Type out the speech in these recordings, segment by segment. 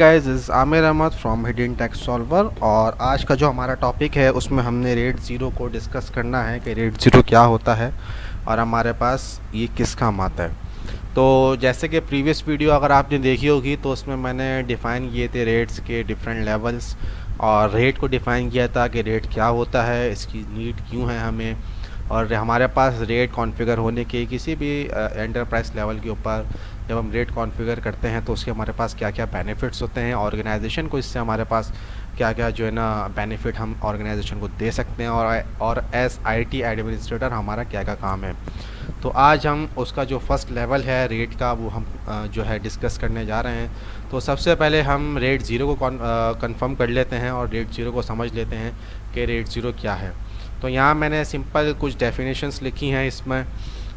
Guys is Aamir Ahmed from hidden tech solver. और आज का जो हमारा टॉपिक है उसमें हमने रेड ज़ीरो को डिस्कस करना है कि रेड ज़ीरो क्या होता है और हमारे पास ये किस काम आता है। तो जैसे कि प्रीवियस वीडियो अगर आपने देखी होगी तो उसमें मैंने डिफ़ाइन किए थे रेट्स के डिफरेंट लेवल्स और रेट को डिफ़ाइन किया था कि रेट क्या होता है, इसकी नीड क्यों है हमें, और हमारे पास रेट कॉन्फ़िगर होने के किसी भी एंटरप्राइज लेवल के ऊपर जब हम रेट कॉन्फ़िगर करते हैं तो उसके हमारे पास क्या क्या बेनिफिट्स होते हैं, ऑर्गेनाइजेशन को इससे हमारे पास क्या क्या जो है ना बेनिफिट हम ऑर्गेनाइजेशन को दे सकते हैं, और एज आईटी एडमिनिस्ट्रेटर हमारा क्या क्या काम है। तो आज हम उसका जो फर्स्ट लेवल है रेट का वो हम जो है डिस्कस करने जा रहे हैं। तो सबसे पहले हम रेट ज़ीरो को कंफर्म कर लेते हैं और रेट ज़ीरो को समझ लेते हैं कि रेट ज़ीरो क्या है। तो यहाँ मैंने सिंपल कुछ डेफिनेशंस लिखी हैं इसमें,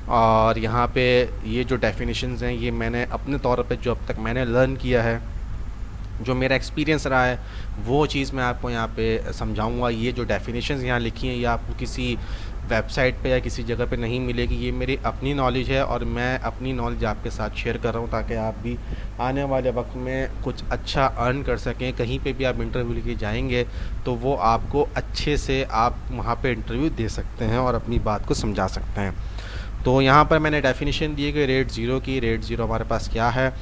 और यहाँ पे ये जो डेफिनेशंस हैं ये मैंने अपने तौर पे जो अब तक मैंने लर्न किया है, जो मेरा एक्सपीरियंस रहा है वो चीज़ मैं आपको यहाँ पे समझाऊंगा। ये जो डेफिनेशंस यहाँ लिखी हैं ये आपको किसी वेबसाइट पे या किसी जगह पे नहीं मिलेगी, ये मेरी अपनी नॉलेज है और मैं अपनी नॉलेज आपके साथ शेयर कर रहा हूँ ताकि आप भी आने वाले वक्त में कुछ अच्छा अर्न कर सकें। कहीं पे भी आप इंटरव्यू लेके जाएंगे तो वो आपको अच्छे से आप वहाँ पे इंटरव्यू दे सकते हैं और अपनी बात को समझा सकते हैं। तो यहाँ पर मैंने डेफिनेशन दी कि रेट ज़ीरो की। रेट ज़ीरो हमारे पास क्या है?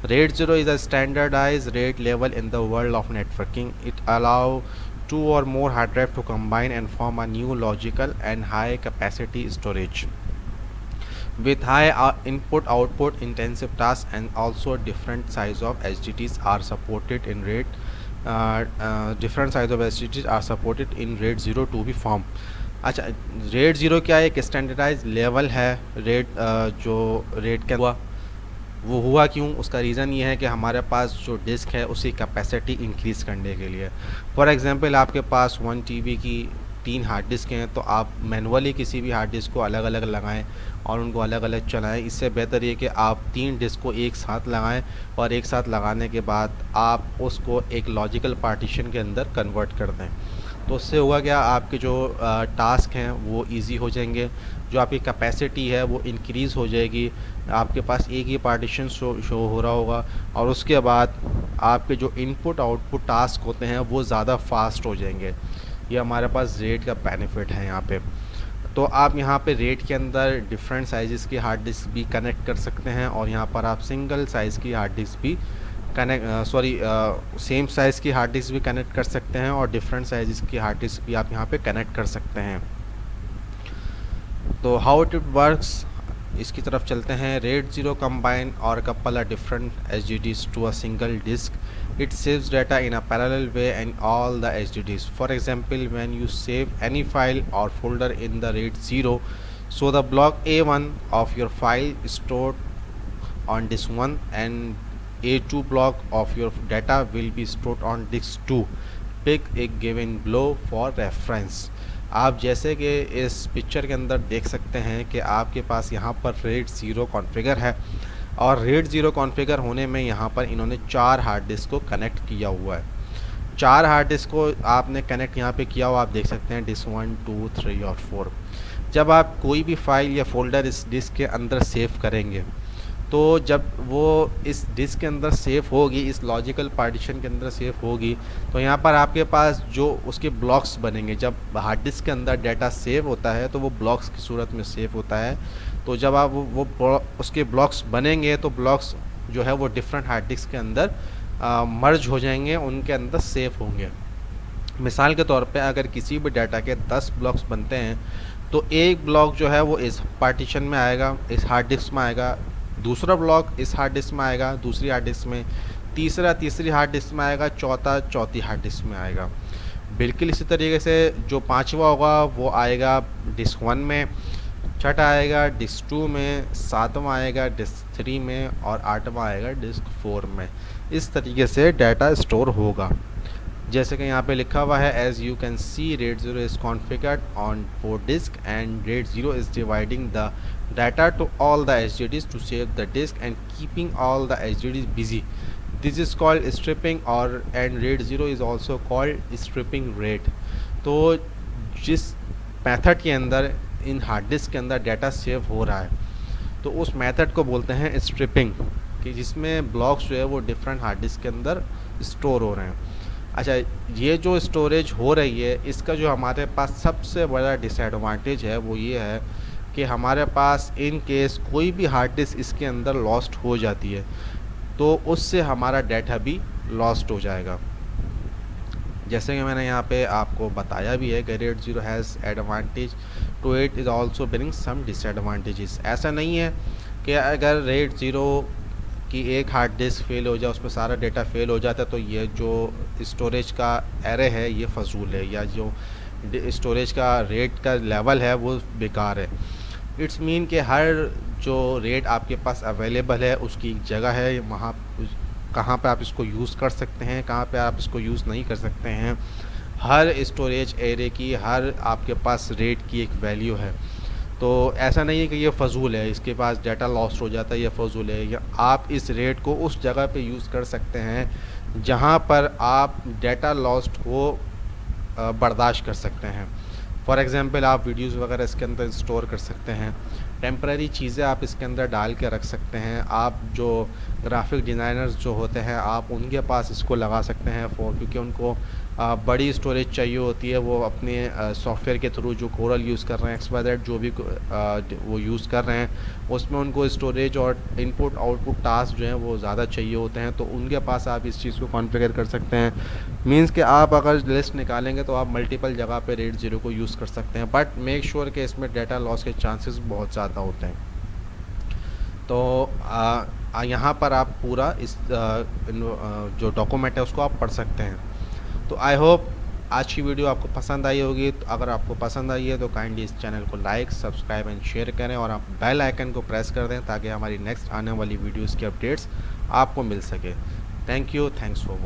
RAID zero is a standardize RAID level in the world of networking. It allow two or more hard drive to combine and form a new logical and high capacity storage with high input output intensive tasks, and also different size of HDDs are supported in RAID. Different size of HDDs are supported in RAID 0 to be formed. अच्छा, rate zero क्या है? एक standardise level है rate, जो rate का वो हुआ क्यों, उसका रीज़न ये है कि हमारे पास जो डिस्क है उसकी कैपेसिटी इंक्रीज़ करने के लिए। फॉर एग्जांपल आपके पास 1 TB की 3 हार्ड डिस्क हैं तो आप मैनुअली किसी भी हार्ड डिस्क को अलग अलग लगाएं और उनको अलग अलग चलाएं। इससे बेहतर ये कि आप 3 डिस्क को एक साथ लगाएं और एक साथ लगाने के बाद आप उसको एक लॉजिकल पार्टीशन के अंदर कन्वर्ट कर दें। तो उससे हुआ क्या, आपके जो टास्क हैं वो इजी हो जाएंगे, जो आपकी कैपेसिटी है वो इंक्रीज़ हो जाएगी, आपके पास एक ही पार्टीशन शो हो रहा होगा, और उसके बाद आपके जो इनपुट आउटपुट टास्क होते हैं वो ज़्यादा फास्ट हो जाएंगे। ये हमारे पास रेट का बेनिफिट है यहाँ पे। तो आप यहाँ पे रेट के अंदर डिफरेंट साइज़ की हार्ड डिस्क भी कनेक्ट कर सकते हैं और यहाँ पर आप सिंगल साइज़ की हार्ड डिस्क भी सेम साइज़ की हार्ड डिस्क भी कनेक्ट कर सकते हैं और डिफरेंट साइज़ की हार्ड डिस्क भी आप यहाँ पे कनेक्ट कर सकते हैं। तो हाउ इट वर्क्स, इसकी तरफ चलते हैं। रेट ज़ीरो कंबाइन और couple different HDDs to a single disk. It saves data in a parallel way and all the HDDs. For example, when you save any file और folder in the RAID zero, so the block A1 of your file stored on disk 1 and A2 block of your data will be stored on disk 2. Pick a given blow for reference. आप जैसे कि इस picture के अंदर देख सकते हैं कि आपके पास यहाँ पर रेट ज़ीरो कॉन्फ़िगर है और रेट ज़ीरो कॉन्फ़िगर होने में यहाँ पर इन्होंने 4 हार्ड डिस्क को कनेक्ट किया हुआ है। 4 हार्ड डिस्क को आपने कनेक्ट यहाँ पे किया हुआ आप देख सकते हैं, डिस्क 1, 2, 3 और 4। जब आप कोई भी फाइल या फोल्डर इस डिस्क के अंदर सेव करेंगे तो जब वो इस डिस्क के अंदर सेव होगी, इस लॉजिकल पार्टीशन के अंदर सेव होगी, तो यहाँ पर आपके पास जो उसके ब्लॉक्स बनेंगे। जब हार्ड डिस्क के अंदर डाटा सेव होता है तो वो ब्लॉक्स की सूरत में सेव होता है। तो जब आप उसके ब्लॉक्स बनेंगे तो ब्लॉक्स जो है वो डिफरेंट हार्ड डिस्क के अंदर मर्ज हो जाएंगे, उनके अंदर सेव होंगे। मिसाल के तौर पे अगर किसी भी डाटा के 10 ब्लॉक्स बनते हैं तो एक ब्लॉक जो है वो इस पार्टीशन में आएगा, इस हार्ड डिस्क में आएगा, दूसरा ब्लॉक इस हार्ड डिस्क में आएगा, दूसरी हार्ड डिस्क में, तीसरा तीसरी हार्ड डिस्क में आएगा, चौथा चौथी हार्ड डिस्क में आएगा। बिल्कुल इसी तरीके से जो पांचवा होगा वो आएगा डिस्क 1 में, छठा आएगा डिस्क 2 में, सातवां आएगा डिस्क 3 में और आठवां आएगा डिस्क 4 में। इस तरीके से डाटा स्टोर होगा जैसे कि यहाँ पे लिखा हुआ है। As you can see, RAID zero is configured on 4 disk and RAID zero is dividing the data to all the HDDs to save the disk and keeping all the HDDs busy. This is called stripping and rate 0 is also called stripping rate. तो जिस method के अंदर in hard disk के अंदर data save हो रहा है तो उस मेथड को बोलते हैं स्ट्रिपिंग, कि जिसमें ब्लॉक्स जो है वो डिफरेंट हार्ड डिस्क के अंदर स्टोर हो रहे हैं। अच्छा, ये जो स्टोरेज हो रही है इसका जो हमारे पास सबसे बड़ा डिसएडवांटेज है वो ये है कि हमारे पास इन केस कोई भी हार्ड डिस्क इसके अंदर लॉस्ट हो जाती है तो उससे हमारा डाटा भी लॉस्ट हो जाएगा। जैसे कि मैंने यहाँ पे आपको बताया भी है कि RAID zero has advantage too it is also bring some disadvantages. ऐसा नहीं है कि अगर रेड ज़ीरो की एक हार्ड डिस्क फेल हो जाए, उसमें सारा डेटा फेल हो जाता है तो ये जो स्टोरेज का एरे है ये फजूल है, या जो स्टोरेज का रेट का लेवल है वो बेकार है। इट्स मीन कि हर जो रेट आपके पास अवेलेबल है उसकी एक जगह है, वहाँ कहाँ पे आप इसको यूज़ कर सकते हैं, कहाँ पे आप इसको यूज़ नहीं कर सकते हैं। हर स्टोरेज एरे की, हर आपके पास रेट की एक वैल्यू है। तो ऐसा नहीं है कि ये फ़जूल है, इसके पास डाटा लॉस्ट हो जाता है, ये फ़जूल है। या आप इस रेट को उस जगह पे यूज़ कर सकते हैं जहाँ पर आप डाटा लॉस्ट को बर्दाश्त कर सकते हैं। फॉर एग्ज़ाम्पल आप वीडियोज़ वगैरह इसके अंदर स्टोर कर सकते हैं, टेम्परेरी चीज़ें आप इसके अंदर डाल के रख सकते हैं। आप जो ग्राफिक डिज़ाइनर्स जो होते हैं आप उनके पास इसको लगा सकते हैं क्योंकि उनको बड़ी स्टोरेज चाहिए होती है। वो अपने सॉफ्टवेयर के थ्रू जो कोरल यूज़ कर रहे हैं, XYZ जो भी वो यूज़ कर रहे हैं उसमें उनको स्टोरेज और इनपुट आउटपुट टास्क जो हैं वो ज़्यादा चाहिए होते हैं, तो उनके पास आप इस चीज़ को कॉन्फ़िगर कर सकते हैं। मींस कि आप अगर लिस्ट निकालेंगे तो आप मल्टीपल जगह पे रेड ज़ीरो को यूज़ कर सकते हैं, बट मेक श्योर कि इसमें डाटा लॉस के चांसेस बहुत ज़्यादा होते हैं। तो यहाँ पर आप पूरा इस जो डॉक्यूमेंट है उसको आप पढ़ सकते हैं। तो आई होप आज की वीडियो आपको पसंद आई होगी। तो अगर आपको पसंद आई है तो काइंडली इस चैनल को लाइक, सब्सक्राइब एंड शेयर करें और आप बेल आइकन को प्रेस कर दें ताकि हमारी नेक्स्ट आने वाली वीडियोस की अपडेट्स आपको मिल सके। Thank you, thanks for watching.